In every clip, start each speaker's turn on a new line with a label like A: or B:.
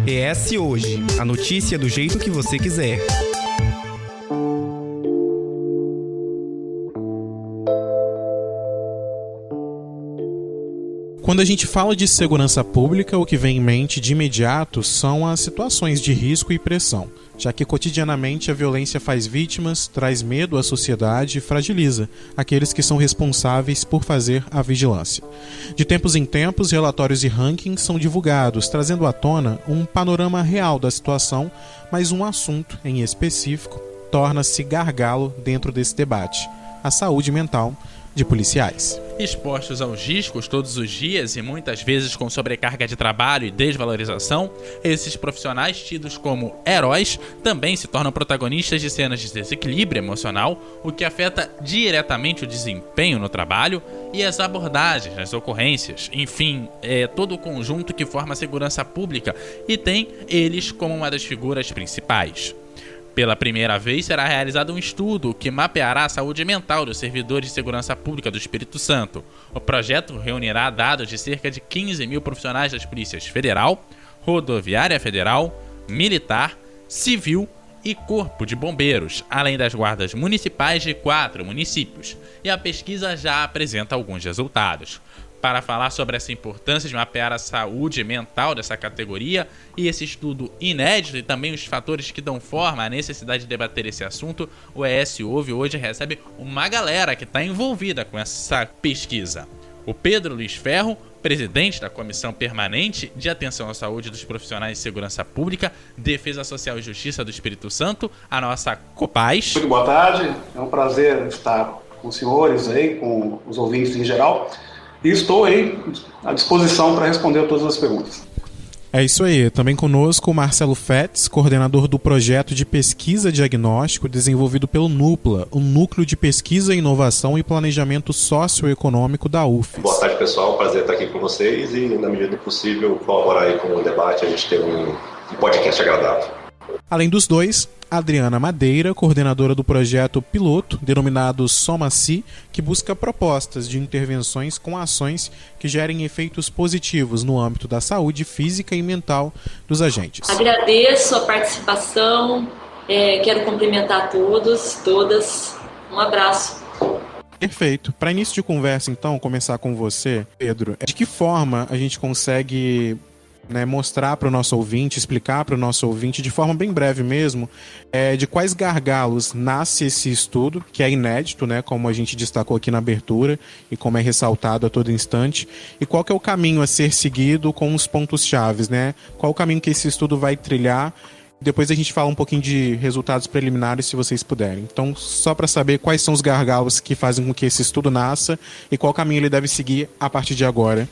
A: ES Hoje, a notícia do jeito que você quiser.
B: Quando a gente fala de segurança pública, o que vem em mente de imediato são as situações de risco e pressão, já que cotidianamente a violência faz vítimas, traz medo à sociedade e fragiliza aqueles que são responsáveis por fazer a vigilância. De tempos em tempos, relatórios e rankings são divulgados, trazendo à tona um panorama real da situação, mas um assunto em específico torna-se gargalo dentro desse debate: a saúde mental de policiais.
C: Expostos aos riscos todos os dias e muitas vezes com sobrecarga de trabalho e desvalorização, esses profissionais tidos como heróis também se tornam protagonistas de cenas de desequilíbrio emocional, o que afeta diretamente o desempenho no trabalho e as abordagens nas ocorrências. Enfim, é todo o conjunto que forma a segurança pública e tem eles como uma das figuras principais. Pela primeira vez, será realizado um estudo que mapeará a saúde mental dos servidores de segurança pública do Espírito Santo. O projeto reunirá dados de cerca de 15 mil profissionais das polícias federal, rodoviária federal, militar, civil e corpo de bombeiros, além das guardas municipais de 4 municípios. E a pesquisa já apresenta alguns resultados. Para falar sobre essa importância de mapear a saúde mental dessa categoria e esse estudo inédito e também os fatores que dão forma à necessidade de debater esse assunto, o ES hoje recebe uma galera que está envolvida com essa pesquisa. O Pedro Luiz Ferro, presidente da Comissão Permanente de Atenção à Saúde dos Profissionais de Segurança Pública, Defesa Social e Justiça do Espírito Santo, a nossa Copaz.
D: Muito boa tarde, é um prazer estar com os senhores aí, com os ouvintes em geral. E estou aí à disposição para responder todas as perguntas.
B: É isso aí. Também conosco o Marcelo Fetz, coordenador do projeto de pesquisa diagnóstico desenvolvido pelo NUPLA, o Núcleo de Pesquisa, Inovação e Planejamento Socioeconômico da UFES.
E: Boa tarde, pessoal. Prazer estar aqui com vocês e, na medida do possível, colaborar aí com o debate, a gente ter um podcast agradável.
B: Além dos dois, Adriana Madeira, coordenadora do projeto piloto, denominado Soma-Si, que busca propostas de intervenções com ações que gerem efeitos positivos no âmbito da saúde física e mental dos agentes.
F: Agradeço a participação, quero cumprimentar todos, todas. Um abraço.
B: Perfeito. Para início de conversa, então, começar com você, Pedro, de que forma a gente consegue mostrar para o nosso ouvinte, explicar para o nosso ouvinte, de forma bem breve mesmo, de quais gargalos nasce esse estudo, que é inédito, como a gente destacou aqui na abertura e como é ressaltado a todo instante, e qual que é o caminho a ser seguido com os pontos-chaves, Qual o caminho que esse estudo vai trilhar. Depois a gente fala um pouquinho de resultados preliminares, se vocês puderem. Então, só para saber quais são os gargalos que fazem com que esse estudo nasça e qual caminho ele deve seguir a partir de agora.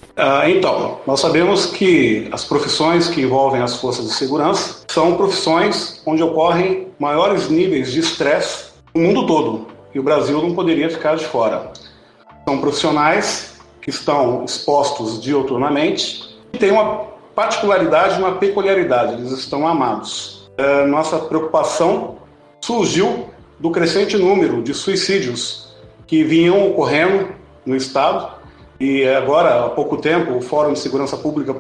D: Então, nós sabemos que as profissões que envolvem as forças de segurança são profissões onde ocorrem maiores níveis de estresse no mundo todo. E o Brasil não poderia ficar de fora. São profissionais que estão expostos diuturnamente e têm uma particularidade, uma peculiaridade, eles estão amados. Nossa preocupação surgiu do crescente número de suicídios que vinham ocorrendo no Estado e agora, há pouco tempo, o Fórum de Segurança Pública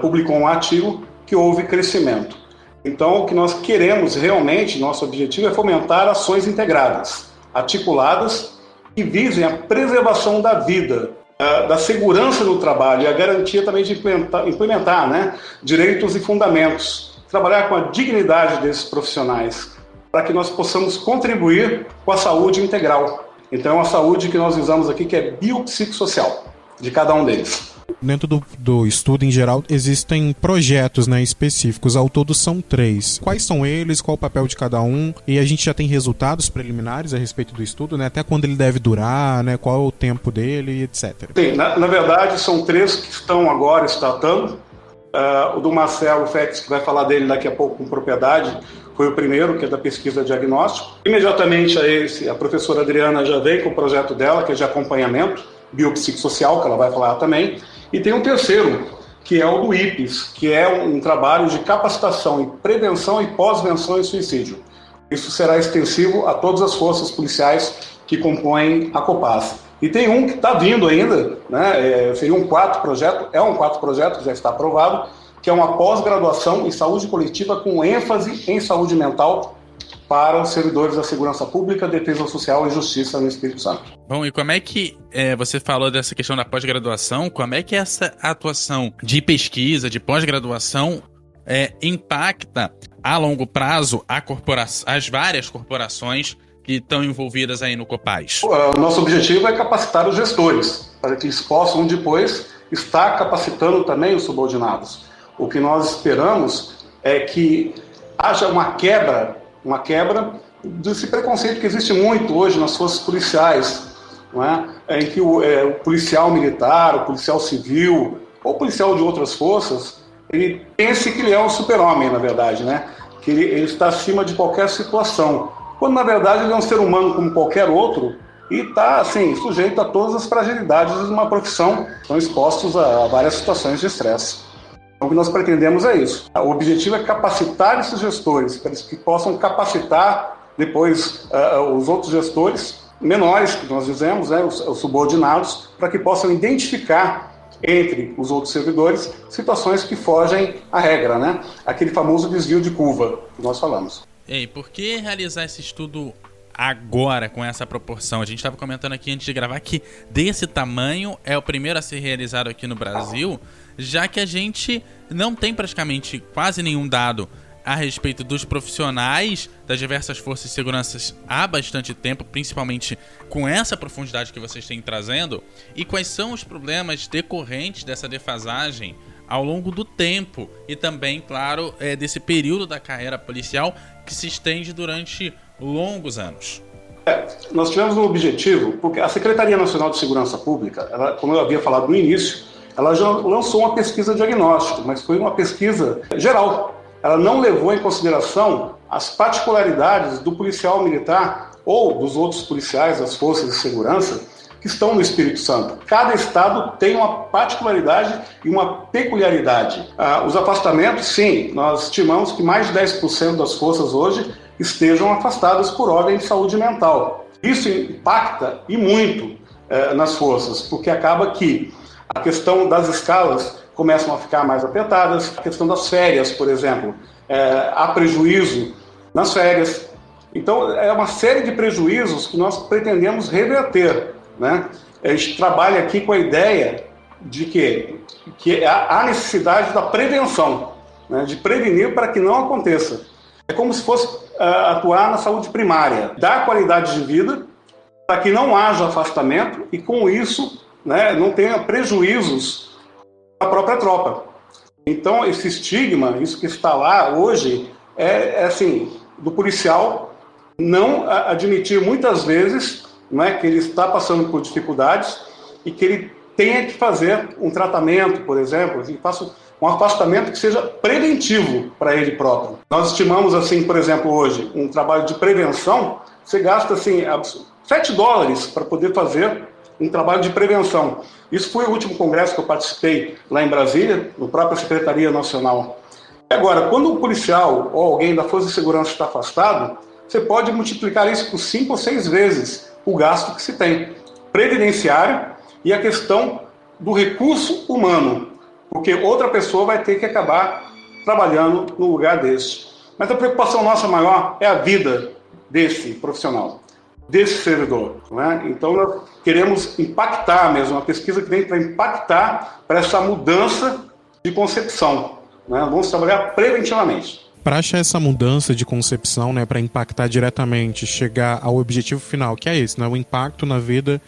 D: publicou um artigo que houve crescimento. Então, o que nós queremos realmente, nosso objetivo é fomentar ações integradas, articuladas, que visem a preservação da vida, da segurança no trabalho e a garantia também de implementar direitos e fundamentos, trabalhar com a dignidade desses profissionais, para que nós possamos contribuir com a saúde integral. Então é uma saúde que nós usamos aqui, que é biopsicossocial, de cada um deles.
B: Dentro do estudo, em geral, existem projetos específicos. Ao todo são 3. Quais são eles? Qual o papel de cada um? E a gente já tem resultados preliminares a respeito do estudo, Até quando ele deve durar, Qual é o tempo dele, etc.
D: Sim, na verdade, são 3 que estão agora startando. O do Marcelo Fetz, que vai falar dele daqui a pouco com propriedade, foi o primeiro, que é da pesquisa diagnóstico. Imediatamente a esse, a professora Adriana já vem com o projeto dela, que é de acompanhamento biopsicossocial, que ela vai falar também. E tem um terceiro, que é o do IPES, que é um trabalho de capacitação em prevenção e pós-venção em suicídio. Isso será extensivo a todas as forças policiais que compõem a Copaz. E tem um que está vindo ainda, seria um quarto projeto, que já está aprovado, que é uma pós-graduação em saúde coletiva com ênfase em saúde mental para os servidores da segurança pública, defesa social e justiça no Espírito Santo.
C: Bom, e como é que você falou dessa questão da pós-graduação, como é que essa atuação de pesquisa, de pós-graduação, impacta a longo prazo as várias corporações que estão envolvidas aí no Copaz?
D: O nosso objetivo é capacitar os gestores, para que eles possam depois estar capacitando também os subordinados. O que nós esperamos é que haja uma quebra desse preconceito que existe muito hoje nas forças policiais, não é? Em que o policial militar, o policial civil ou policial de outras forças, ele pensa que ele é um super-homem, na verdade, né? Que ele está acima de qualquer situação, quando na verdade ele é um ser humano como qualquer outro e está assim, sujeito a todas as fragilidades de uma profissão, estão expostos a várias situações de estresse. Então, o que nós pretendemos é isso. O objetivo é capacitar esses gestores, para que possam capacitar depois os outros gestores menores, que nós dizemos, né, os subordinados, para que possam identificar entre os outros servidores situações que fogem à regra, né? Aquele famoso desvio de curva que nós falamos.
C: E por que realizar esse estudo agora, com essa proporção? A gente estava comentando aqui antes de gravar que desse tamanho é o primeiro a ser realizado aqui no Brasil, já que a gente não tem praticamente quase nenhum dado a respeito dos profissionais das diversas forças de segurança há bastante tempo, principalmente com essa profundidade que vocês têm trazendo, e quais são os problemas decorrentes dessa defasagem ao longo do tempo e também, claro, desse período da carreira policial que se estende durante longos anos.
D: Nós tivemos um objetivo, porque a Secretaria Nacional de Segurança Pública, ela, como eu havia falado no início, ela já lançou uma pesquisa diagnóstica, mas foi uma pesquisa geral. Ela não levou em consideração as particularidades do policial militar ou dos outros policiais das forças de segurança que estão no Espírito Santo. Cada estado tem uma particularidade e uma peculiaridade. Os afastamentos, sim, nós estimamos que mais de 10% das forças hoje estejam afastadas por ordem de saúde mental. Isso impacta e muito nas forças, porque acaba que a questão das escalas começam a ficar mais apertadas, a questão das férias, por exemplo, há prejuízo nas férias. Então, é uma série de prejuízos que nós pretendemos reverter, né? A gente trabalha aqui com a ideia de que há necessidade da prevenção, né? De prevenir para que não aconteça. É como se fosse atuar na saúde primária, dar qualidade de vida para que não haja afastamento e, com isso, né, não tenha prejuízos à própria tropa. Então, esse estigma, isso que está lá hoje, é assim, do policial não admitir muitas vezes, né, que ele está passando por dificuldades e que ele tenha que fazer um tratamento, por exemplo, que faça um afastamento que seja preventivo para ele próprio. Nós estimamos, assim, por exemplo, hoje, um trabalho de prevenção, você gasta assim, $7 para poder fazer um trabalho de prevenção. Isso foi o último congresso que eu participei lá em Brasília, no própria Secretaria Nacional. Agora, quando um policial ou alguém da Força de Segurança está afastado, você pode multiplicar isso por 5 ou 6 vezes o gasto que se tem. Previdenciário e a questão do recurso humano, porque outra pessoa vai ter que acabar trabalhando no lugar desse. Mas a preocupação nossa maior é a vida desse profissional, desse servidor, né? Então nós queremos impactar mesmo, uma pesquisa que vem para impactar para essa mudança de concepção, né? Vamos trabalhar preventivamente.
B: Para achar essa mudança de concepção, né, para impactar diretamente, chegar ao objetivo final, que é esse, né, o impacto na vida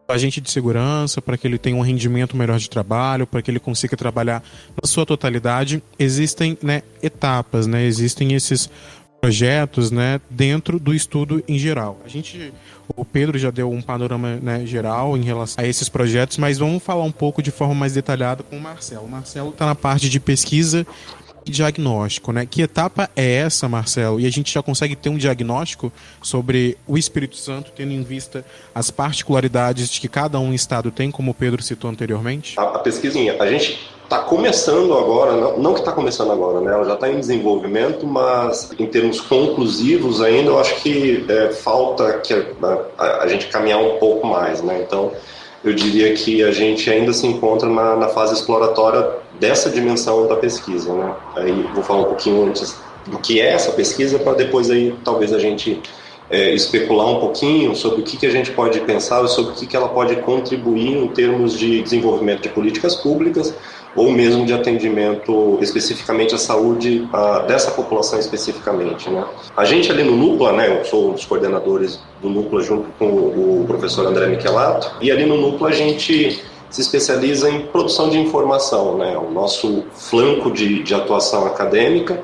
B: do agente de segurança, para que ele tenha um rendimento melhor de trabalho, para que ele consiga trabalhar na sua totalidade, existem, né, etapas, né, existem esses projetos, né, dentro do estudo em geral. O Pedro já deu um panorama, né, geral em relação a esses projetos, mas vamos falar um pouco de forma mais detalhada com o Marcelo. O Marcelo está na parte de pesquisa e diagnóstico, né? Que etapa é essa, Marcelo? E a gente já consegue ter um diagnóstico sobre o Espírito Santo, tendo em vista as particularidades de que cada um estado tem, como o Pedro citou anteriormente?
E: A pesquisinha, a gente está começando agora, não que está começando agora, né? Ela já está em desenvolvimento, mas em termos conclusivos ainda, eu acho que falta que a gente caminhar um pouco mais, né? Então, eu diria que a gente ainda se encontra na fase exploratória dessa dimensão da pesquisa, né? Aí vou falar um pouquinho antes do que é essa pesquisa, para depois aí talvez a gente especular um pouquinho sobre o que a gente pode pensar, sobre o que ela pode contribuir em termos de desenvolvimento de políticas públicas ou mesmo de atendimento especificamente à saúde dessa população especificamente, né? A gente ali no Núclea, né, eu sou um dos coordenadores do Núclea junto com o professor André Michelato, e ali no Núclea a gente se especializa em produção de informação, né? O nosso flanco de atuação acadêmica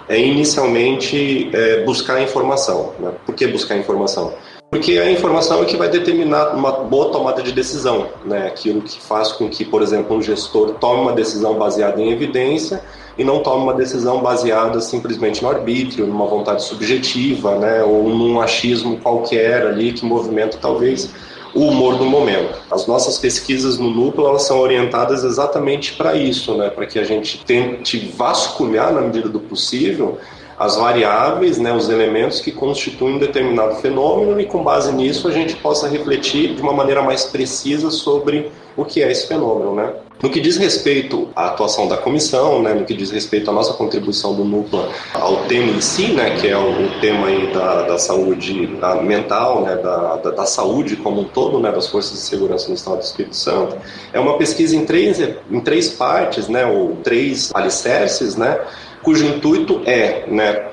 E: é inicialmente buscar informação, né? Por que buscar informação? Porque a informação é que vai determinar uma boa tomada de decisão, né? Aquilo que faz com que, por exemplo, um gestor tome uma decisão baseada em evidência e não tome uma decisão baseada simplesmente no arbítrio, numa vontade subjetiva, né? Ou num achismo qualquer ali que movimenta talvez o humor do momento. As nossas pesquisas no Núcleo, elas são orientadas exatamente para isso, né? Para que a gente tente vasculhar, na medida do possível, as variáveis, né, os elementos que constituem um determinado fenômeno, e com base nisso a gente possa refletir de uma maneira mais precisa sobre o que é esse fenômeno, né? No que diz respeito à atuação da comissão, né, no que diz respeito à nossa contribuição do Núcleo ao tema em si, né, que é o tema aí da saúde mental, né, da saúde como um todo, né, das forças de segurança no Estado do Espírito Santo, é uma pesquisa em três partes, né, ou 3 alicerces, né, cujo intuito né,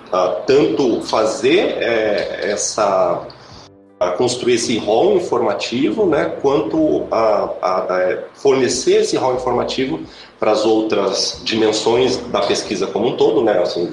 E: tanto fazer construir esse rol informativo, né, quanto fornecer esse rol informativo para as outras dimensões da pesquisa como um todo, né, assim,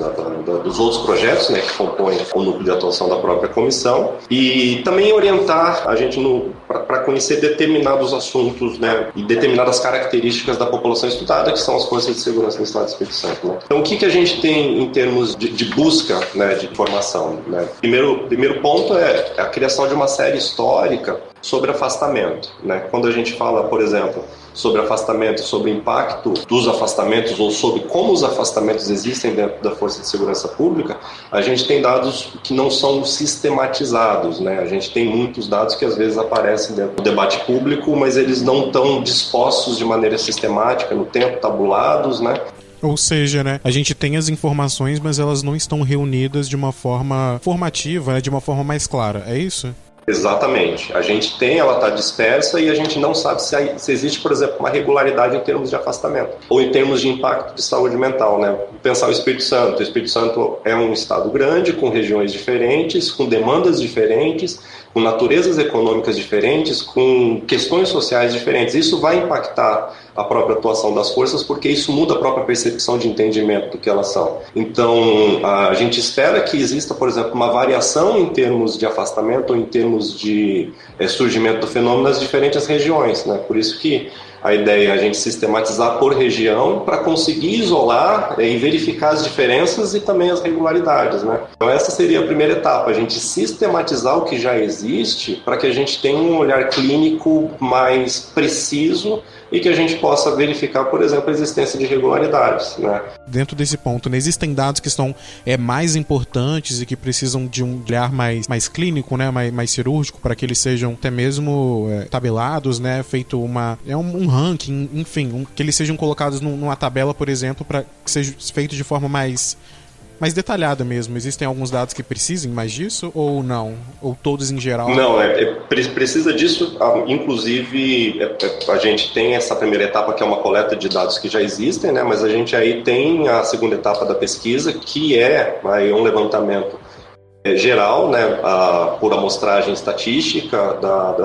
E: dos outros projetos, né, que compõem o núcleo de atuação da própria comissão, e também orientar a gente para conhecer determinados assuntos, né, e determinadas características da população estudada, que são as forças de segurança no Estado do Espírito Santo, né. Então, o que a gente tem em termos de busca, né, de informação, né? Primeiro ponto é a criação de uma série histórica sobre afastamento, né? Quando a gente fala, por exemplo, sobre afastamento, sobre o impacto dos afastamentos ou sobre como os afastamentos existem dentro da Força de Segurança Pública, a gente tem dados que não são sistematizados, né? A gente tem muitos dados que às vezes aparecem dentro do debate público, mas eles não estão dispostos de maneira sistemática, no tempo, tabulados, né?
B: Ou seja, né, a gente tem as informações, mas elas não estão reunidas de uma forma formativa, né, de uma forma mais clara, é isso?
E: Exatamente. A gente tem, ela está dispersa e a gente não sabe se existe, por exemplo, uma regularidade em termos de afastamento ou em termos de impacto de saúde mental, né? Pensar o Espírito Santo. O Espírito Santo é um estado grande, com regiões diferentes, com demandas diferentes, com naturezas econômicas diferentes, com questões sociais diferentes. Isso vai impactar a própria atuação das forças, porque isso muda a própria percepção de entendimento do que elas são. Então, a gente espera que exista, por exemplo, uma variação em termos de afastamento ou em termos de surgimento do fenômeno nas diferentes regiões, né? Por isso que a ideia é a gente sistematizar por região para conseguir isolar e verificar as diferenças e também as regularidades, né? Então essa seria a primeira etapa, a gente sistematizar o que já existe para que a gente tenha um olhar clínico mais preciso e que a gente possa verificar, por exemplo, a existência de irregularidades, né?
B: Dentro desse ponto, né, existem dados que são mais importantes e que precisam de um olhar mais clínico, né, mais cirúrgico, para que eles sejam até mesmo tabelados, né, feito um ranking, enfim, que eles sejam colocados numa tabela, por exemplo, para que seja feito de forma mais detalhada mesmo. Existem alguns dados que precisem mais disso ou não? Ou todos em geral?
E: Não, precisa disso. Inclusive, a gente tem essa primeira etapa, que é uma coleta de dados que já existem, né? Mas a gente aí tem a segunda etapa da pesquisa, que é um levantamento geral, né, por amostragem estatística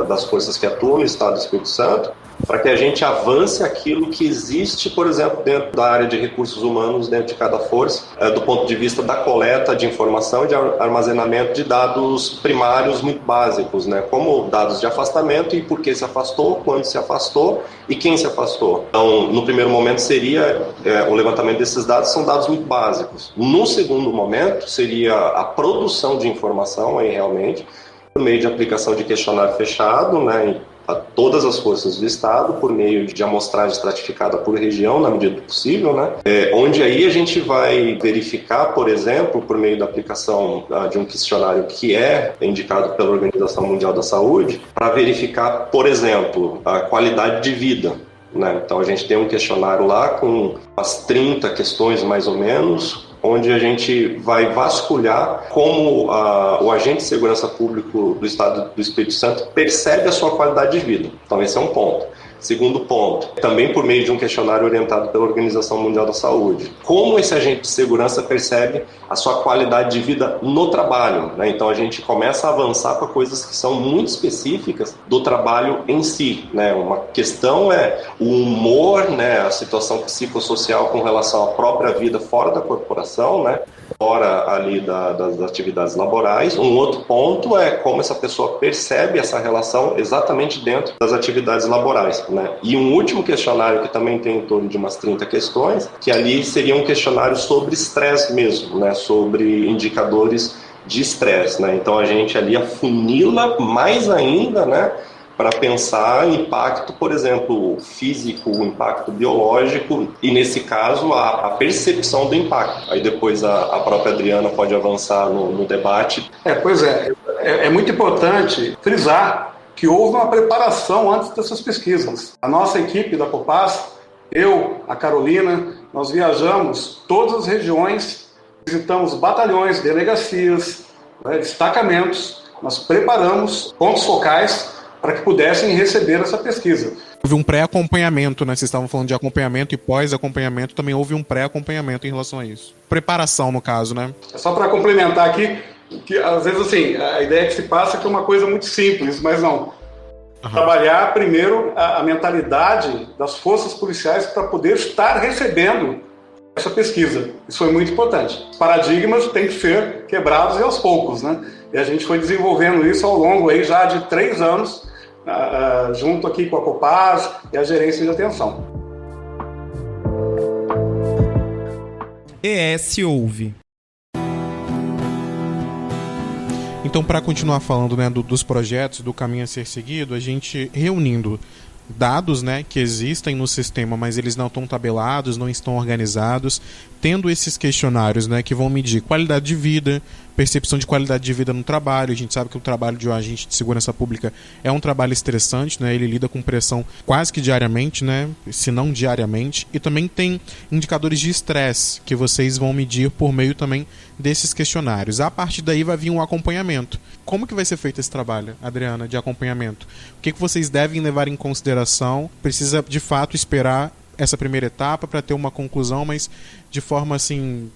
E: das forças que atuam no Estado do Espírito Santo, para que a gente avance aquilo que existe, por exemplo, dentro da área de recursos humanos, dentro de cada força, do ponto de vista da coleta de informação e de armazenamento de dados primários muito básicos, né, como dados de afastamento e por que se afastou, quando se afastou e quem se afastou. Então, no primeiro momento seria o levantamento desses dados, são dados muito básicos. No segundo momento seria a produção de informação, aí realmente, por meio de aplicação de questionário fechado, né, a todas as forças do Estado, por meio de amostragem estratificada por região, na medida do possível, né? Onde aí a gente vai verificar, por exemplo, por meio da aplicação de um questionário que é indicado pela Organização Mundial da Saúde, para verificar, por exemplo, a qualidade de vida, né? Então a gente tem um questionário lá com as 30 questões mais ou menos, onde a gente vai vasculhar como o agente de segurança pública do Estado do Espírito Santo percebe a sua qualidade de vida. Então esse é um ponto. Segundo ponto, também por meio de um questionário orientado pela Organização Mundial da Saúde. Como esse agente de segurança percebe a sua qualidade de vida no trabalho, né? Então a gente começa a avançar para coisas que são muito específicas do trabalho em si, né? Uma questão é o humor, né? A situação psicossocial com relação à própria vida fora da corporação, né? Fora ali das atividades laborais. Um outro ponto é como essa pessoa percebe essa relação exatamente dentro das atividades laborais, né? E um último questionário que também tem em torno de umas 30 questões, que ali seria um questionário sobre estresse mesmo, né? Sobre indicadores de estresse, né? Então a gente ali afunila mais ainda, né? Para pensar impacto, por exemplo, físico, impacto biológico e, nesse caso, a percepção do impacto. Aí depois a própria Adriana pode avançar no debate.
D: Pois é. É muito importante frisar que houve uma preparação antes dessas pesquisas. A nossa equipe da Copaz, eu, a Carolina, nós viajamos todas as regiões, visitamos batalhões, delegacias, destacamentos, nós preparamos pontos focais para que pudessem receber essa pesquisa.
B: Houve um pré-acompanhamento, né? Vocês estavam falando de acompanhamento e pós-acompanhamento, também houve um pré-acompanhamento em relação a isso. Preparação, no caso, né?
D: Só para complementar aqui, que às vezes assim, a ideia que se passa é que é uma coisa muito simples, mas não. Trabalhar primeiro a mentalidade das forças policiais para poder estar recebendo essa pesquisa. Isso foi muito importante. Os paradigmas têm que ser quebrados e aos poucos, né? E a gente foi desenvolvendo isso ao longo aí já de 3 anos, junto aqui com a Copaz e a gerência de atenção.
A: ES Ouve.
B: Então, para continuar falando, né, dos projetos, do caminho a ser seguido, a gente reunindo dados, né, que existem no sistema, mas eles não estão tabelados, não estão organizados, tendo esses questionários, né, que vão medir qualidade de vida, percepção de qualidade de vida no trabalho. A gente sabe que o trabalho de um agente de segurança pública é um trabalho estressante, né, ele lida com pressão quase que diariamente, né, se não diariamente, e também tem indicadores de estresse que vocês vão medir por meio também desses questionários. A partir daí vai vir um acompanhamento. Como que vai ser feito esse trabalho, Adriana, de acompanhamento? O que vocês devem levar em consideração? Precisa, de fato, esperar essa primeira etapa para ter uma conclusão, mas de forma assim,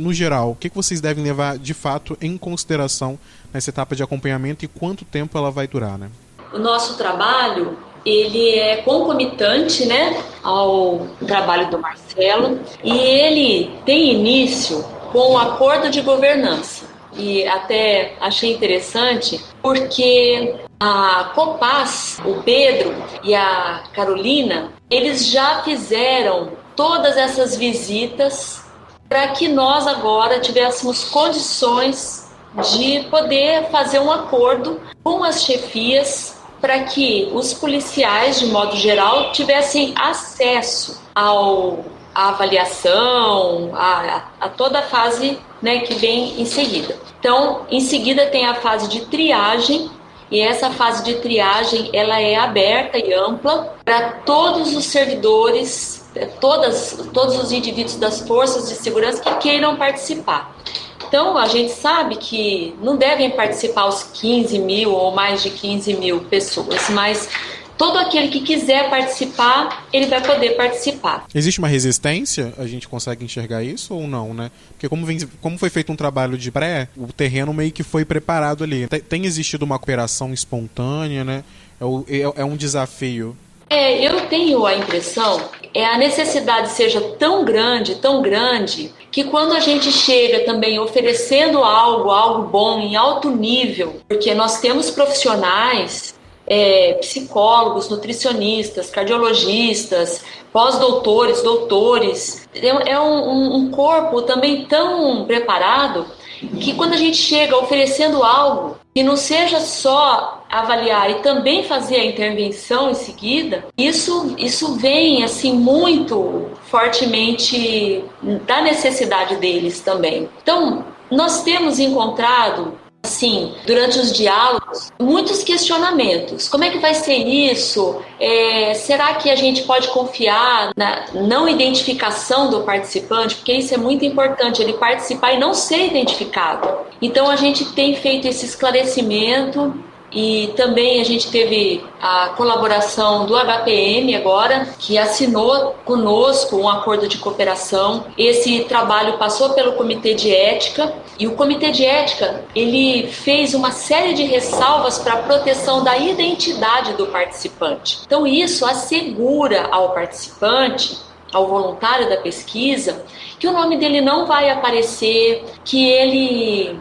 B: no geral, o que vocês devem levar, de fato, em consideração nessa etapa de acompanhamento e quanto tempo ela vai durar, né?
F: O nosso trabalho, ele é concomitante, né, ao trabalho do Marcelo, e ele tem início com o acordo de governança. E até achei interessante porque a Copaz, o Pedro e a Carolina, eles já fizeram todas essas visitas para que nós agora tivéssemos condições de poder fazer um acordo com as chefias para que os policiais, de modo geral, tivessem acesso à avaliação, a toda a fase, né, que vem em seguida. Então, em seguida tem a fase de triagem, e essa fase de triagem ela é aberta e ampla para todos os servidores, todos os indivíduos das forças de segurança que queiram participar. Então, a gente sabe que não devem participar os 15 mil ou mais de 15 mil pessoas, mas todo aquele que quiser participar, ele vai poder participar.
B: Existe uma resistência? A gente consegue enxergar isso ou não, né? Porque como foi feito um trabalho de pré, o terreno meio que foi preparado ali. Tem existido uma cooperação espontânea, né? É um desafio.
F: Eu tenho a impressão, a necessidade seja tão grande, que quando a gente chega também oferecendo algo bom, em alto nível, porque nós temos profissionais, psicólogos, nutricionistas, cardiologistas, pós-doutores, doutores, é um corpo também tão preparado que quando a gente chega oferecendo algo que não seja só avaliar e também fazer a intervenção em seguida, isso vem assim muito fortemente da necessidade deles também. Então, nós temos encontrado Sim, durante os diálogos, muitos questionamentos. Como é que vai ser isso? Será que a gente pode confiar na não identificação do participante? Porque isso é muito importante, ele participar e não ser identificado. Então a gente tem feito esse esclarecimento. E também a gente teve a colaboração do HPM agora, que assinou conosco um acordo de cooperação. Esse trabalho passou pelo Comitê de Ética, e o Comitê de Ética ele fez uma série de ressalvas para a proteção da identidade do participante. Então isso assegura ao participante, ao voluntário da pesquisa, que o nome dele não vai aparecer, que ele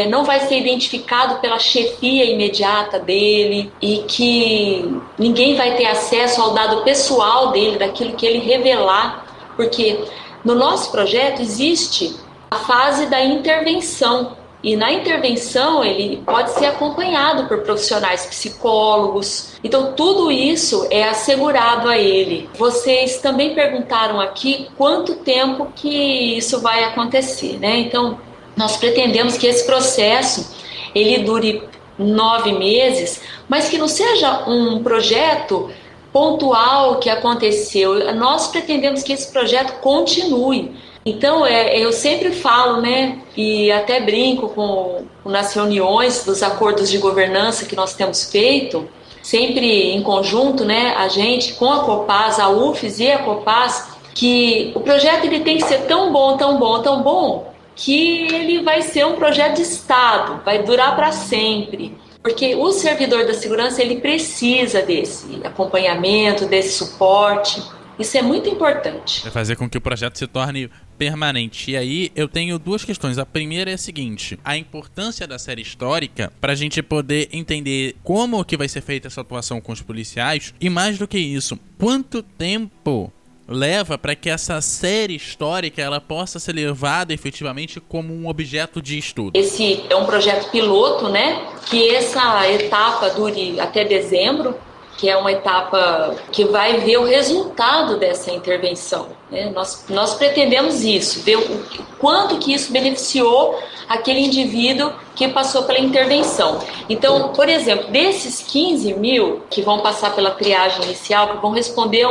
F: não vai ser identificado pela chefia imediata dele e que ninguém vai ter acesso ao dado pessoal dele, daquilo que ele revelar, porque no nosso projeto existe a fase da intervenção, e na intervenção ele pode ser acompanhado por profissionais psicólogos, então tudo isso é assegurado a ele. Vocês também perguntaram aqui quanto tempo que isso vai acontecer, né? Então nós pretendemos que esse processo ele dure 9 meses, mas que não seja um projeto pontual que aconteceu. Nós pretendemos que esse projeto continue. Então, eu sempre falo, né, e até brinco nas reuniões dos acordos de governança que nós temos feito, sempre em conjunto, né, a gente com a Copasa, a UFES e a Copasa, que o projeto ele tem que ser tão bom, tão bom, tão bom, que ele vai ser um projeto de Estado, vai durar para sempre. Porque o servidor da segurança ele precisa desse acompanhamento, desse suporte. Isso é muito importante.
C: Vai fazer com que o projeto se torne permanente. E aí eu tenho 2 questões. A primeira é a seguinte: a importância da série histórica para a gente poder entender como que vai ser feita essa atuação com os policiais. E mais do que isso, quanto tempo leva para que essa série histórica ela possa ser levada efetivamente como um objeto de estudo.
F: Esse é um projeto piloto, né? Que essa etapa dure até dezembro, que é uma etapa que vai ver o resultado dessa intervenção, né? Nós pretendemos isso, ver o quanto que isso beneficiou aquele indivíduo que passou pela intervenção. Então, por exemplo, desses 15 mil que vão passar pela triagem inicial, que vão responder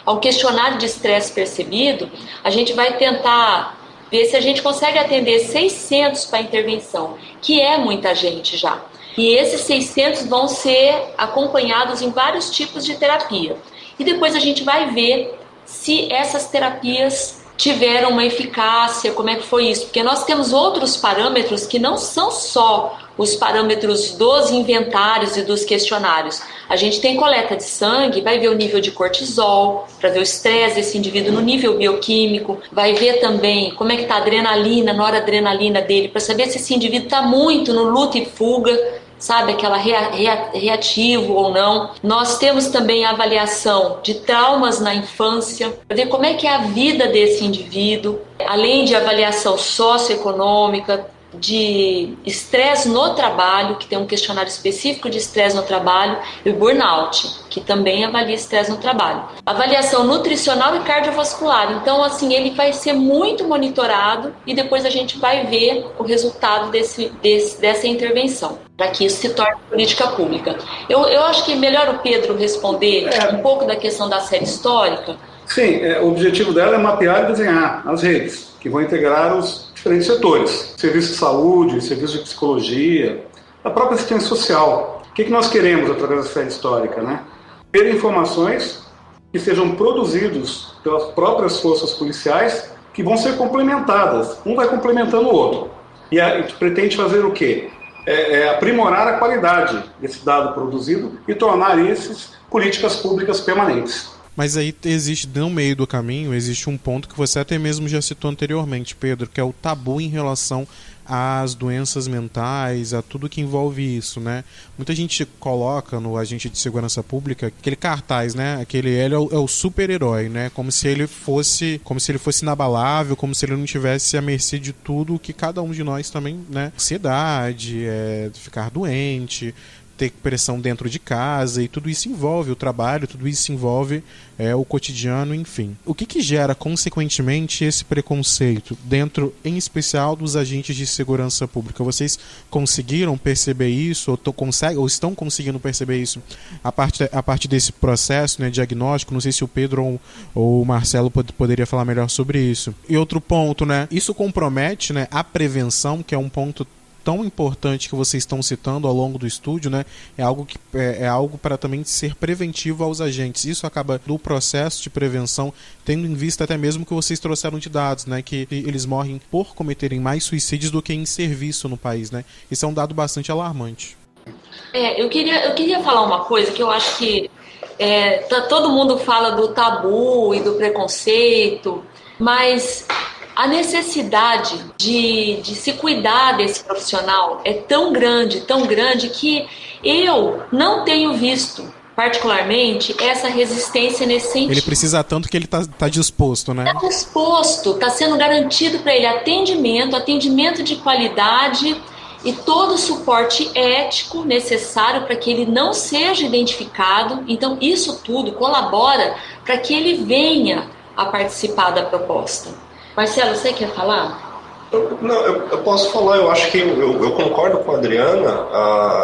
F: ao questionário de estresse percebido, a gente vai tentar ver se a gente consegue atender 600 para a intervenção, que é muita gente já. E esses 600 vão ser acompanhados em vários tipos de terapia. E depois a gente vai ver se essas terapias tiveram uma eficácia, como é que foi isso. Porque nós temos outros parâmetros que não são só os parâmetros dos inventários e dos questionários. A gente tem coleta de sangue, vai ver o nível de cortisol, para ver o estresse desse indivíduo no nível bioquímico, vai ver também como é que está a adrenalina, noradrenalina dele, para saber se esse indivíduo está muito no luta e fuga, sabe, aquela reativo ou não. Nós temos também a avaliação de traumas na infância, para ver como é que é a vida desse indivíduo, além de avaliação socioeconômica, de estresse no trabalho, que tem um questionário específico de estresse no trabalho, e o burnout, que também avalia estresse no trabalho. Avaliação nutricional e cardiovascular. Então, assim, ele vai ser muito monitorado e depois a gente vai ver o resultado dessa intervenção, para que isso se torne política pública. Eu acho que é melhor o Pedro responder um pouco da questão da série histórica.
D: Sim, o objetivo dela é mapear e desenhar as redes, que vão integrar os diferentes setores, serviço de saúde, serviço de psicologia, a própria assistência social. O que nós queremos através da série histórica, né? Ter informações que sejam produzidos pelas próprias forças policiais, que vão ser complementadas, um vai complementando o outro. E a gente pretende fazer o quê? Aprimorar a qualidade desse dado produzido e tornar esses políticas públicas permanentes.
B: Mas aí existe, no meio do caminho, existe um ponto que você até mesmo já citou anteriormente, Pedro, que é o tabu em relação às doenças mentais, a tudo que envolve isso, né? Muita gente coloca no agente de segurança pública aquele cartaz, né? Ele é o super-herói, né? Como se ele fosse inabalável, como se ele não tivesse à mercê de tudo que cada um de nós também, né? Ansiedade, ficar doente, ter pressão dentro de casa, e tudo isso envolve o trabalho, tudo isso envolve o cotidiano, enfim. O que gera, consequentemente, esse preconceito dentro, em especial, dos agentes de segurança pública? Vocês conseguiram perceber isso, ou estão conseguindo perceber isso a partir desse processo, né, diagnóstico? Não sei se o Pedro ou o Marcelo poderia falar melhor sobre isso. E outro ponto, né, isso compromete, né, a prevenção, que é um ponto tão importante que vocês estão citando ao longo do estúdio, né? É algo para também ser preventivo aos agentes. Isso acaba do processo de prevenção, tendo em vista até mesmo que vocês trouxeram de dados, né? Que eles morrem por cometerem mais suicídios do que em serviço no país, né? Isso é um dado bastante alarmante.
F: Eu queria falar uma coisa que eu acho que todo mundo fala do tabu e do preconceito, mas a necessidade de se cuidar desse profissional é tão grande que eu não tenho visto, particularmente, essa resistência nesse sentido.
B: Ele precisa tanto que ele tá disposto, né?
F: Está disposto, está sendo garantido para ele atendimento de qualidade e todo o suporte ético necessário para que ele não seja identificado. Então, isso tudo colabora para que ele venha a participar da proposta. Marcelo, você quer falar?
E: Eu posso falar. Eu acho que eu concordo com a Adriana.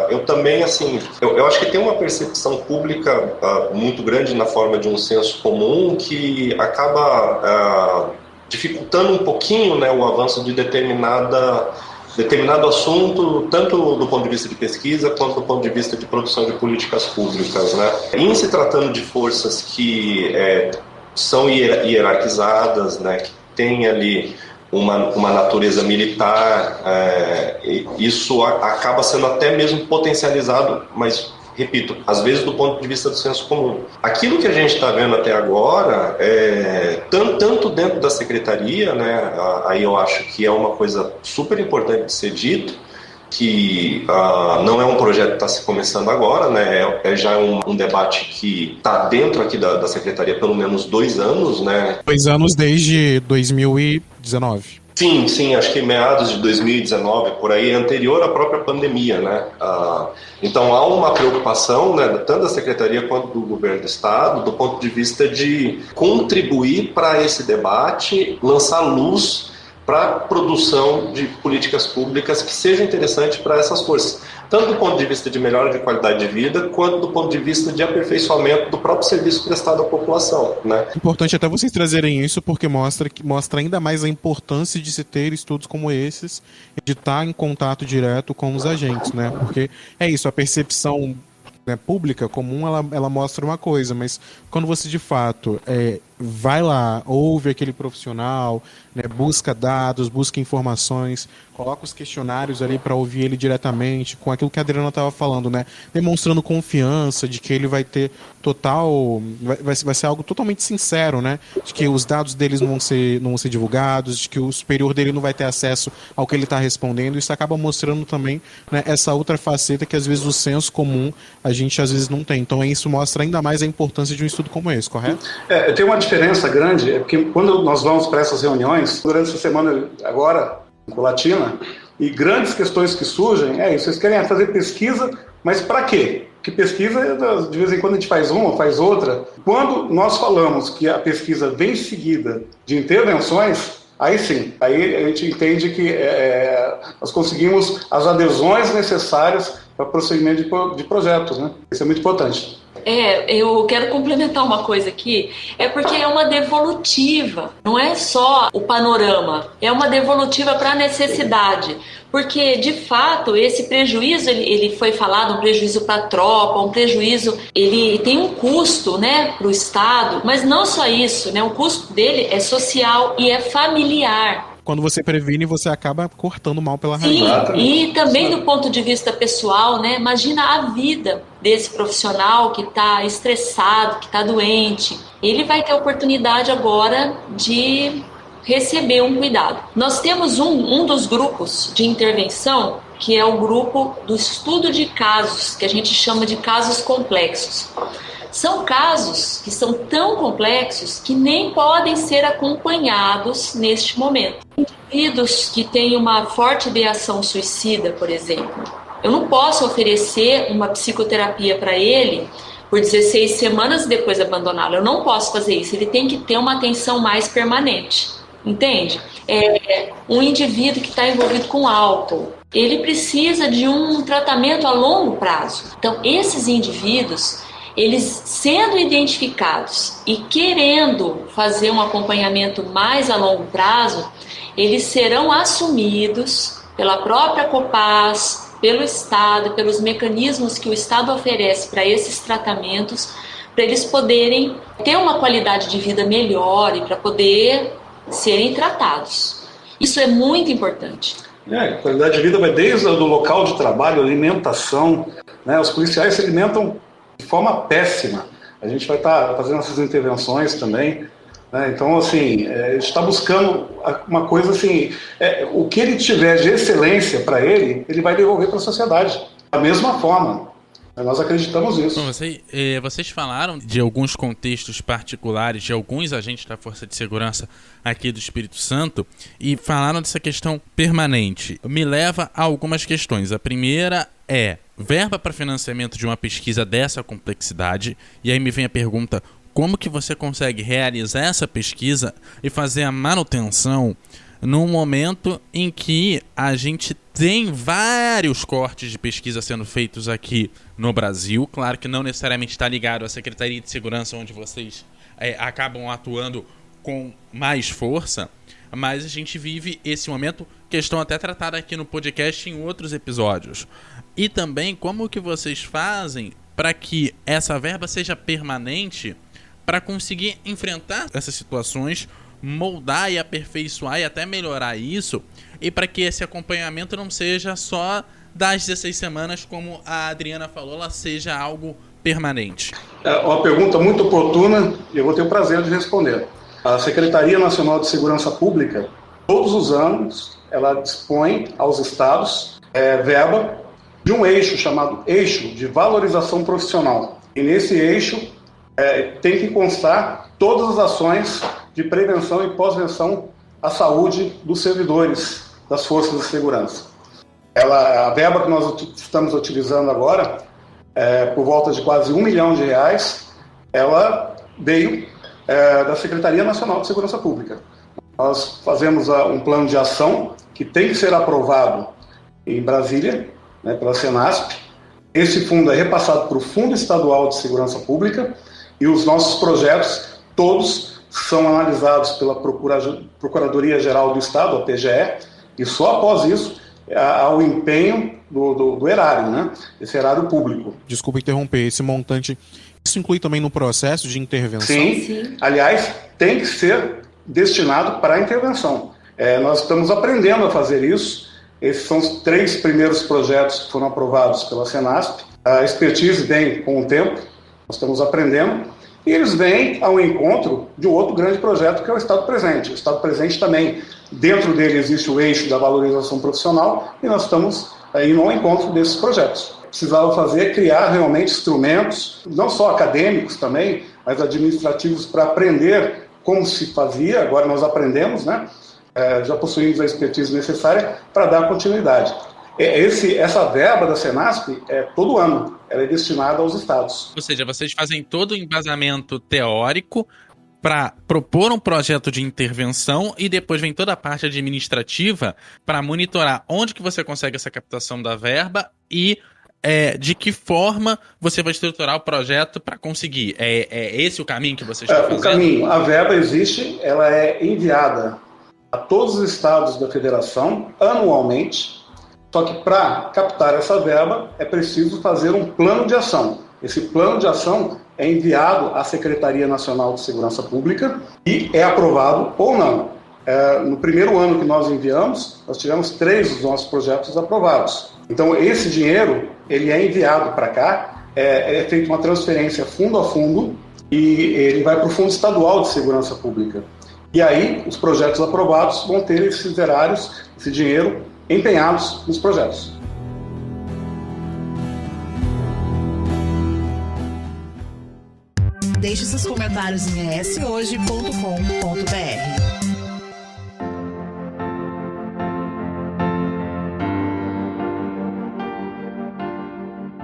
E: Eu também, assim, eu acho que tem uma percepção pública muito grande na forma de um senso comum que acaba dificultando um pouquinho, né, o avanço de determinado assunto, tanto do ponto de vista de pesquisa quanto do ponto de vista de produção de políticas públicas, né? Em se tratando de forças que são hierarquizadas, né, que tem ali uma natureza militar, isso acaba sendo até mesmo potencializado, mas, repito, às vezes do ponto de vista do senso comum. Aquilo que a gente está vendo até agora, tanto dentro da secretaria, né, aí eu acho que é uma coisa super importante de ser dito, que não é um projeto que está se começando agora, né? Já um debate que está dentro aqui da Secretaria há pelo menos 2 anos, né?
B: 2 anos desde 2019.
E: Sim, acho que meados de 2019, por aí, anterior à própria pandemia, né? Então há uma preocupação, né, tanto da Secretaria quanto do Governo do Estado, do ponto de vista de contribuir para esse debate, lançar luz para a produção de políticas públicas que sejam interessantes para essas forças, tanto do ponto de vista de melhora de qualidade de vida, quanto do ponto de vista de aperfeiçoamento do próprio serviço prestado à população, né?
B: Importante até vocês trazerem isso, porque mostra ainda mais a importância de se ter estudos como esses, de estar em contato direto com os agentes, né? Porque é isso, a percepção, né, pública comum, ela mostra uma coisa, mas quando você de fato vai lá, ouve aquele profissional, né, busca dados, busca informações, coloca os questionários ali para ouvir ele diretamente, com aquilo que a Adriana estava falando, né, demonstrando confiança de que ele vai ter vai ser algo totalmente sincero, né, de que os dados deles não vão ser divulgados, de que o superior dele não vai ter acesso ao que ele está respondendo. Isso acaba mostrando também, né, essa outra faceta que às vezes o senso comum a gente às vezes não tem. Então isso mostra ainda mais a importância de um estudo como esse, correto?
D: Eu tenho uma diferença grande, porque quando nós vamos para essas reuniões, durante essa semana agora, em Colatina, e grandes questões que surgem, vocês querem fazer pesquisa, mas para quê? Porque pesquisa, de vez em quando a gente faz uma, faz outra. Quando nós falamos que a pesquisa vem seguida de intervenções, aí sim, aí a gente entende que nós conseguimos as adesões necessárias para prosseguimento de projetos, né? Isso é muito importante.
F: Eu quero complementar uma coisa aqui, porque é uma devolutiva, não é só o panorama, é uma devolutiva para a necessidade, porque de fato esse prejuízo, ele foi falado, um prejuízo para a tropa, um prejuízo, ele tem um custo, né, para o Estado, mas não só isso, né, o custo dele é social e é familiar.
B: Quando você previne, você acaba cortando mal pela raiz.
F: Sim, e também do ponto de vista pessoal, né? Imagina a vida desse profissional que está estressado, que está doente. Ele vai ter a oportunidade agora de receber um cuidado. Nós temos um dos grupos de intervenção, que é o grupo do estudo de casos, que a gente chama de casos complexos. São casos que são tão complexos que nem podem ser acompanhados neste momento. Indivíduos que têm uma forte ideação suicida, por exemplo, Eu não posso oferecer uma psicoterapia para ele por 16 semanas e depois abandoná-lo. Eu não posso fazer isso. Ele tem que ter uma atenção mais permanente. Entende? Um indivíduo que está envolvido com álcool, ele precisa de um tratamento a longo prazo. Então, esses indivíduos, eles sendo identificados e querendo fazer um acompanhamento mais a longo prazo, eles serão assumidos pela própria Copaz, pelo Estado, pelos mecanismos que o Estado oferece para esses tratamentos, para eles poderem ter uma qualidade de vida melhor e para poder serem tratados. Isso é muito importante.
D: Qualidade de vida vai desde o local de trabalho, alimentação, né? Os policiais se alimentam de forma péssima. A gente vai estar fazendo essas intervenções também, né? Então, assim, a gente está buscando uma coisa assim, o que ele tiver de excelência para ele vai devolver para a sociedade. Da mesma forma. Nós acreditamos nisso.
C: Bom, vocês falaram de alguns contextos particulares de alguns agentes da Força de Segurança aqui do Espírito Santo e falaram dessa questão permanente. Me leva a algumas questões. A primeira é verba para financiamento de uma pesquisa dessa complexidade. E aí me vem a pergunta, como que você consegue realizar essa pesquisa e fazer a manutenção num momento em que a gente tem vários cortes de pesquisa sendo feitos aqui no Brasil? Claro que não necessariamente está ligado à Secretaria de Segurança, onde vocês acabam atuando com mais força, mas a gente vive esse momento, questão até tratada aqui no podcast em outros episódios. E também como que vocês fazem para que essa verba seja permanente para conseguir enfrentar essas situações, moldar e aperfeiçoar e até melhorar isso, e para que esse acompanhamento não seja só das 16 semanas, como a Adriana falou, ela seja algo permanente.
D: É uma pergunta muito oportuna e eu vou ter o prazer de responder. A Secretaria Nacional de Segurança Pública, todos os anos, ela dispõe aos estados verba de um eixo chamado Eixo de Valorização Profissional. E nesse eixo tem que constar todas as ações de prevenção e pós-venção à saúde dos servidores das forças de segurança. A verba que nós estamos utilizando agora, por volta de quase R$1 milhão, ela veio da Secretaria Nacional de Segurança Pública. Nós fazemos um plano de ação que tem que ser aprovado em Brasília, né, pela Senasp. Esse fundo é repassado para o Fundo Estadual de Segurança Pública e os nossos projetos, todos são analisados pela Procuradoria-Geral do Estado, a PGE, e só após isso há o empenho do erário, né? Esse erário público.
B: Desculpa interromper, esse montante, isso inclui também no processo de intervenção?
D: Sim. Aliás, tem que ser destinado para a intervenção. Nós estamos aprendendo a fazer isso. Esses são os 3 primeiros projetos que foram aprovados pela Senasp. A expertise vem com o tempo, nós estamos aprendendo. E eles vêm ao encontro de um outro grande projeto que é o Estado Presente. O Estado Presente também, dentro dele existe o eixo da valorização profissional e nós estamos indo ao encontro desses projetos. Precisava criar realmente instrumentos, não só acadêmicos também, mas administrativos para aprender como se fazia. Agora nós aprendemos, né? Já possuímos a expertise necessária para dar continuidade. Essa verba da Senasp todo ano, ela é destinada aos estados.
C: Ou seja, vocês fazem todo o embasamento teórico para propor um projeto de intervenção e depois vem toda a parte administrativa para monitorar onde que você consegue essa captação da verba e de que forma você vai estruturar o projeto para conseguir. É esse o caminho que vocês estão fazendo?
D: O caminho, a verba existe, ela é enviada a todos os estados da federação anualmente. Só que para captar essa verba é preciso fazer um plano de ação. Esse plano de ação é enviado à Secretaria Nacional de Segurança Pública e é aprovado ou não. No primeiro ano que nós enviamos, nós tivemos 3 dos nossos projetos aprovados. Então esse dinheiro ele é enviado para cá, é feita uma transferência fundo a fundo e ele vai para o Fundo Estadual de Segurança Pública. E aí os projetos aprovados vão ter esses erários, esse dinheiro empenhados nos projetos.
G: Deixe seus comentários em eshoje.com.br.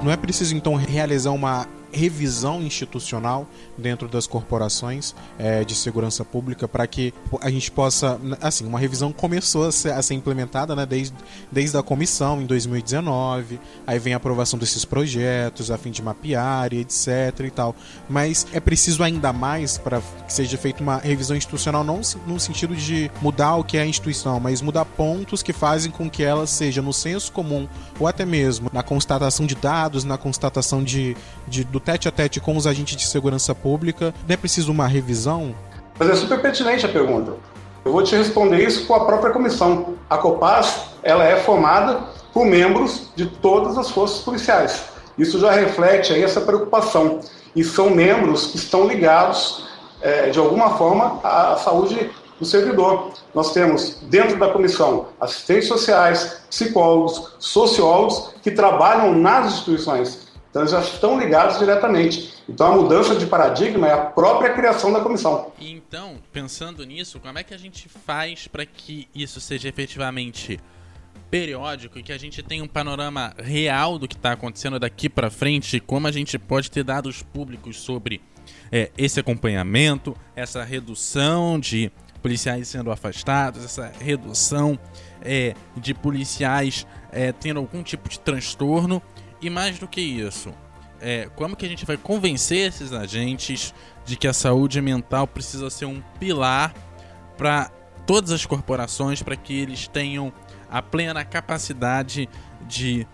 B: Não é preciso, então, realizar uma revisão institucional dentro das corporações de segurança pública para que a gente possa, assim, uma revisão começou a ser implementada, né, desde a comissão em 2019, aí vem a aprovação desses projetos a fim de mapear e etc e tal, mas é preciso ainda mais para que seja feita uma revisão institucional, não no sentido de mudar o que é a instituição, mas mudar pontos que fazem com que ela seja no senso comum ou até mesmo na constatação de dados, na constatação do tete a tete com os agentes de segurança pública. Não é preciso uma revisão?
D: Mas é super pertinente a pergunta. Eu vou te responder isso com a própria comissão. A Copaz, ela é formada por membros de todas as forças policiais. Isso já reflete aí essa preocupação. E são membros que estão ligados, de alguma forma, à saúde do servidor. Nós temos, dentro da comissão, assistentes sociais, psicólogos, sociólogos, que trabalham nas instituições. Então, eles já estão ligados diretamente. Então, a mudança de paradigma é a própria criação da comissão.
C: E então, pensando nisso, como é que a gente faz para que isso seja efetivamente periódico e que a gente tenha um panorama real do que está acontecendo daqui para frente? Como a gente pode ter dados públicos sobre esse acompanhamento, essa redução de policiais sendo afastados, essa redução de policiais tendo algum tipo de transtorno? E mais do que isso, como que a gente vai convencer esses agentes de que a saúde mental precisa ser um pilar para todas as corporações, para que eles tenham a plena capacidade de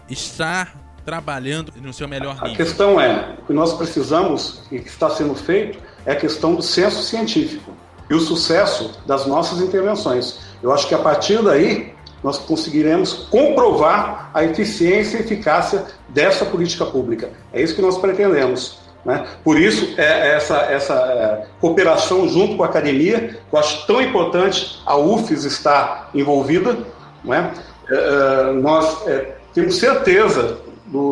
C: estar trabalhando no seu melhor nível?
D: A questão o que nós precisamos, e que está sendo feito, é a questão do senso científico e o sucesso das nossas intervenções. Eu acho que a partir daí nós conseguiremos comprovar a eficiência e eficácia dessa política pública. É isso que nós pretendemos, né? Por isso, essa cooperação junto com a academia, que eu acho tão importante a UFES estar envolvida, né? Nós temos certeza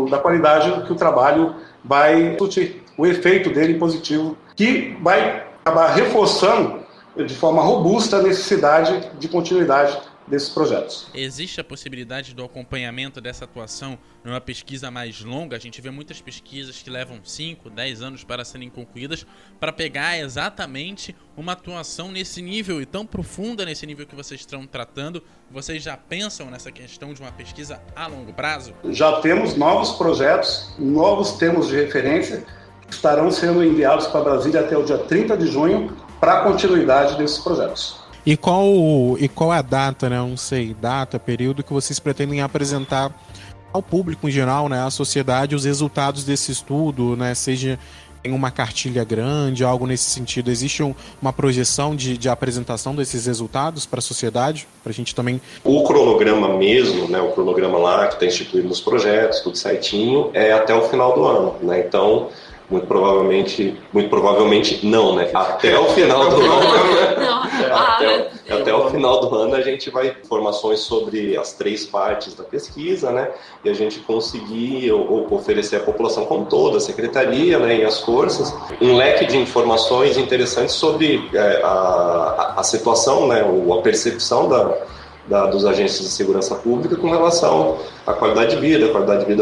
D: da qualidade que o trabalho vai surtir, o efeito dele positivo, que vai acabar reforçando de forma robusta a necessidade de continuidade desses projetos.
C: Existe a possibilidade do acompanhamento dessa atuação numa pesquisa mais longa? A gente vê muitas pesquisas que levam 5, 10 anos para serem concluídas, para pegar exatamente uma atuação nesse nível e tão profunda, nesse nível que vocês estão tratando. Vocês já pensam nessa questão de uma pesquisa a longo prazo?
D: Já temos novos projetos, novos termos de referência que estarão sendo enviados para Brasília até o dia 30 de junho para a continuidade desses projetos.
B: E qual é a data, né? Não sei, data, período que vocês pretendem apresentar ao público em geral, né? À sociedade, os resultados desse estudo, né? Seja em uma cartilha grande, algo nesse sentido. Existe uma projeção de apresentação desses resultados para a sociedade? Para a gente também...
E: O cronograma mesmo, né? O cronograma lá que está instituído nos projetos, tudo certinho, é até o final do ano, né? Então... Muito provavelmente não, né? Até o final do ano. Até o final do ano a gente vai ter informações sobre as 3 partes da pesquisa, né? E a gente conseguir oferecer à população como toda, a secretaria, né? E as forças, um leque de informações interessantes sobre a situação, né? A percepção dos agentes de segurança pública com relação à qualidade de vida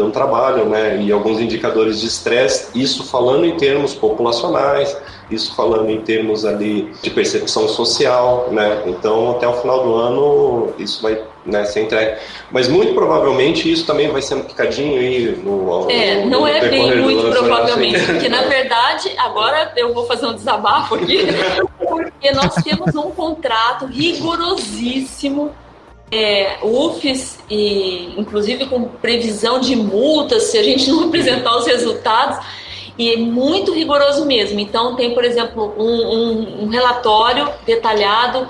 E: no trabalho, né, e alguns indicadores de estresse, isso falando em termos populacionais, isso falando em termos ali de percepção social, né, então até o final do ano isso vai, né, ser entregue. Mas muito provavelmente isso também vai ser um picadinho aí
F: não é bem muito provavelmente, porque na verdade, agora eu vou fazer um desabafo aqui, porque nós temos um contrato rigorosíssimo, UFES, e inclusive com previsão de multas se a gente não apresentar os resultados, e é muito rigoroso mesmo. Então tem, por exemplo, um relatório detalhado,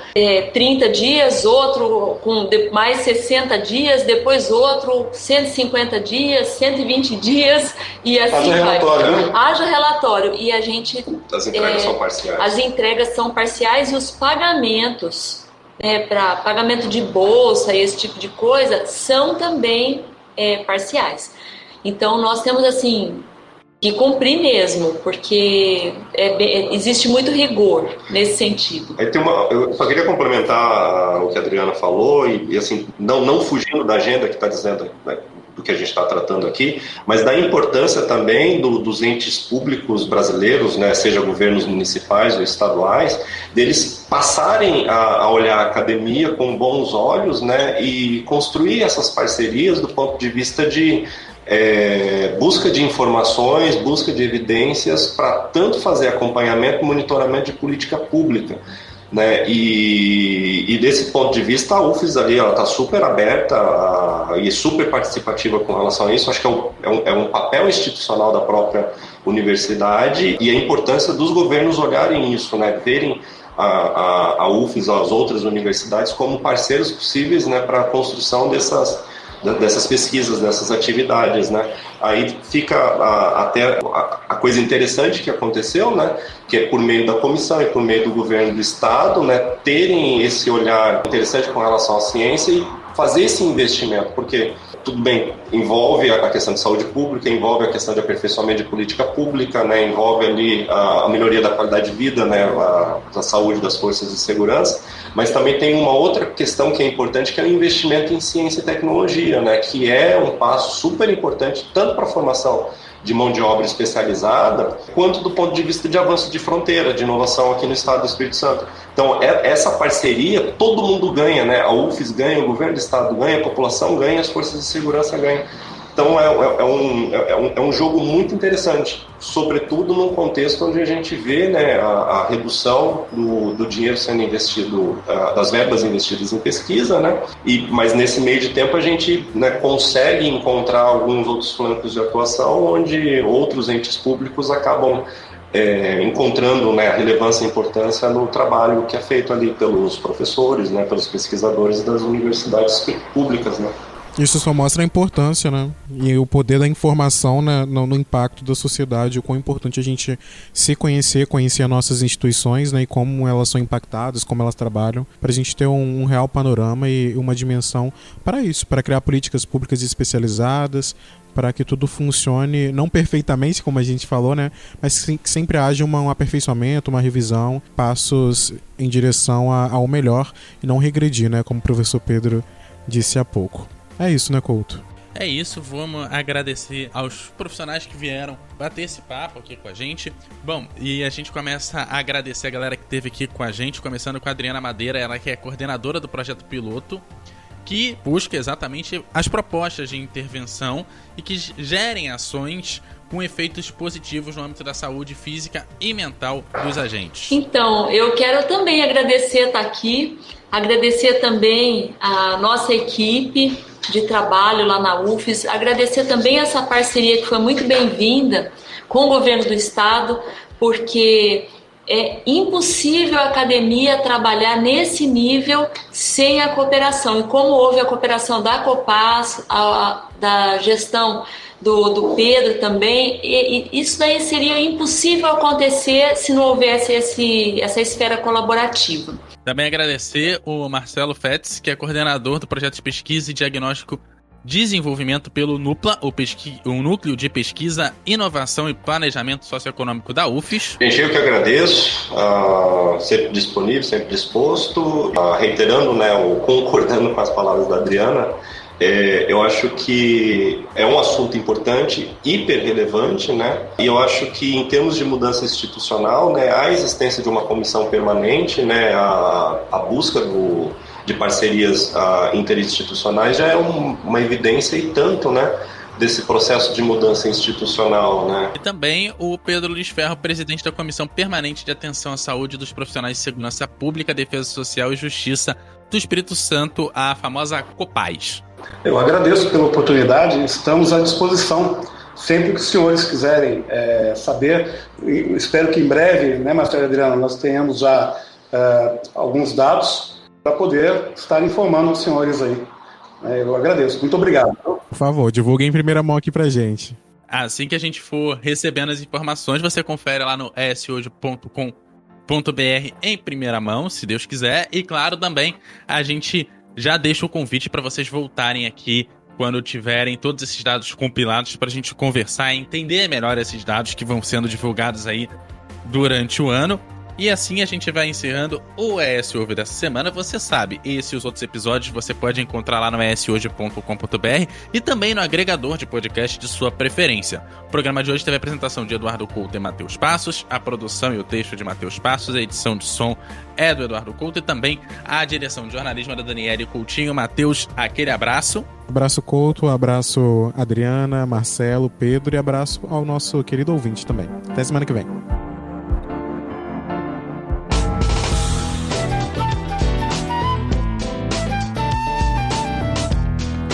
F: 30 dias, outro com mais 60 dias, depois outro 150 dias, 120 dias, e assim
D: Haja relatório, né?
F: Haja relatório. E a gente...
E: As entregas são parciais.
F: As entregas são parciais e os pagamentos, para pagamento de bolsa, esse tipo de coisa, são também parciais. Então nós temos assim que cumprir mesmo, porque existe muito rigor nesse sentido.
E: Eu só queria complementar o que a Adriana falou e assim, não fugindo da agenda que está dizendo, né, do que a gente está tratando aqui, mas da importância também dos entes públicos brasileiros, né, seja governos municipais ou estaduais, deles passarem a olhar a academia com bons olhos, né, e construir essas parcerias do ponto de vista de busca de informações, busca de evidências, para tanto fazer acompanhamento e monitoramento de política pública, né? E desse ponto de vista, a UFES ali está super aberta e super participativa com relação a isso. Acho que é um papel institucional da própria universidade e a importância dos governos olharem isso, né? Verem a UFES, as outras universidades, como parceiros possíveis, né, para a construção dessas pesquisas, dessas atividades, né? Aí fica até a coisa interessante que aconteceu, né? Que é por meio da comissão e por meio do governo do estado, né? Terem esse olhar interessante com relação à ciência e fazer esse investimento, porque tudo bem, envolve a questão de saúde pública, envolve a questão de aperfeiçoamento de política pública, né? Envolve ali a melhoria da qualidade de vida, né? Da saúde das forças de segurança, mas também tem uma outra questão que é importante, que é o investimento em ciência e tecnologia, né? Que é um passo super importante, tanto para a formação de mão de obra especializada, quanto do ponto de vista de avanço de fronteira, de inovação aqui no estado do Espírito Santo. Então, essa parceria, todo mundo ganha, né? A UFES ganha, o governo do estado ganha, a população ganha, as forças de segurança ganham. Então, é um jogo muito interessante, sobretudo num contexto onde a gente vê, né, a redução do dinheiro sendo investido, das verbas investidas em pesquisa, né? Mas nesse meio de tempo a gente, né, consegue encontrar alguns outros flancos de atuação onde outros entes públicos acabam encontrando, né, a relevância e importância no trabalho que é feito ali pelos professores, né, pelos pesquisadores das universidades públicas, né?
B: Isso só mostra a importância, né? E o poder da informação, né, no impacto da sociedade, o quão importante a gente se conhecer as nossas instituições, né, e como elas são impactadas, como elas trabalham, para a gente ter um real panorama e uma dimensão para isso, para criar políticas públicas especializadas, para que tudo funcione, não perfeitamente, como a gente falou, né, mas que sempre haja um aperfeiçoamento, uma revisão, passos em direção ao melhor e não regredir, né, como o professor Pedro disse há pouco. É isso, né, Couto?
C: É isso, vamos agradecer aos profissionais que vieram bater esse papo aqui com a gente. Bom, e a gente começa a agradecer a galera que esteve aqui com a gente, começando com a Adriana Madeira, ela que é coordenadora do projeto piloto, que busca exatamente as propostas de intervenção e que gerem ações com efeitos positivos no âmbito da saúde física e mental dos agentes.
F: Então, eu quero também agradecer estar aqui, agradecer também a nossa equipe de trabalho lá na UFES, agradecer também essa parceria que foi muito bem-vinda com o governo do estado, porque é impossível a academia trabalhar nesse nível sem a cooperação. E como houve a cooperação da Copaz, da gestão do Pedro também, e isso daí seria impossível acontecer se não houvesse essa esfera colaborativa.
C: Também agradecer o Marcelo Fetz, que é coordenador do projeto de pesquisa e diagnóstico desenvolvimento pelo NUPLA, o Núcleo de Pesquisa, Inovação e Planejamento Socioeconômico da UFES.
E: Gente, eu que agradeço, sempre disponível, sempre disposto, reiterando, né, concordando com as palavras da Adriana. Eu acho que é um assunto importante, hiper relevante, né? E eu acho que em termos de mudança institucional, né, a existência de uma comissão permanente, né, a busca de parcerias interinstitucionais já é uma evidência e tanto, né, desse processo de mudança institucional, né?
C: E também o Pedro Luiz Ferro, presidente da Comissão Permanente de Atenção à Saúde dos Profissionais de Segurança Pública, Defesa Social e Justiça do Espírito Santo, a famosa Copaz.
D: Eu agradeço pela oportunidade, estamos à disposição. Sempre que os senhores quiserem saber, espero que em breve, né, Marcelo Adriano, nós tenhamos já alguns dados para poder estar informando os senhores aí. Eu agradeço. Muito obrigado.
B: Por favor, divulguem em primeira mão aqui pra gente.
C: Assim que a gente for recebendo as informações, você confere lá no eshoje.com.br em primeira mão, se Deus quiser. E claro, também a gente já deixa o convite para vocês voltarem aqui quando tiverem todos esses dados compilados para a gente conversar e entender melhor esses dados que vão sendo divulgados aí durante o ano. E assim a gente vai encerrando o ES Ouve dessa semana. Você sabe, esse e os outros episódios você pode encontrar lá no eshoje.com.br e também no agregador de podcast de sua preferência. O programa de hoje teve a apresentação de Eduardo Couto e Matheus Passos, a produção e o texto de Matheus Passos, a edição de som é do Eduardo Couto e também a direção de jornalismo da Daniele Coutinho. Matheus, aquele abraço.
B: Abraço Couto, abraço Adriana, Marcelo, Pedro e abraço ao nosso querido ouvinte também. Até semana que vem.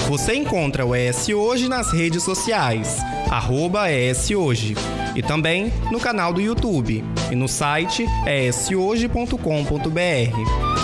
A: Você encontra o ES Hoje nas redes sociais, @ES Hoje, e também no canal do YouTube e no site eshoje.com.br.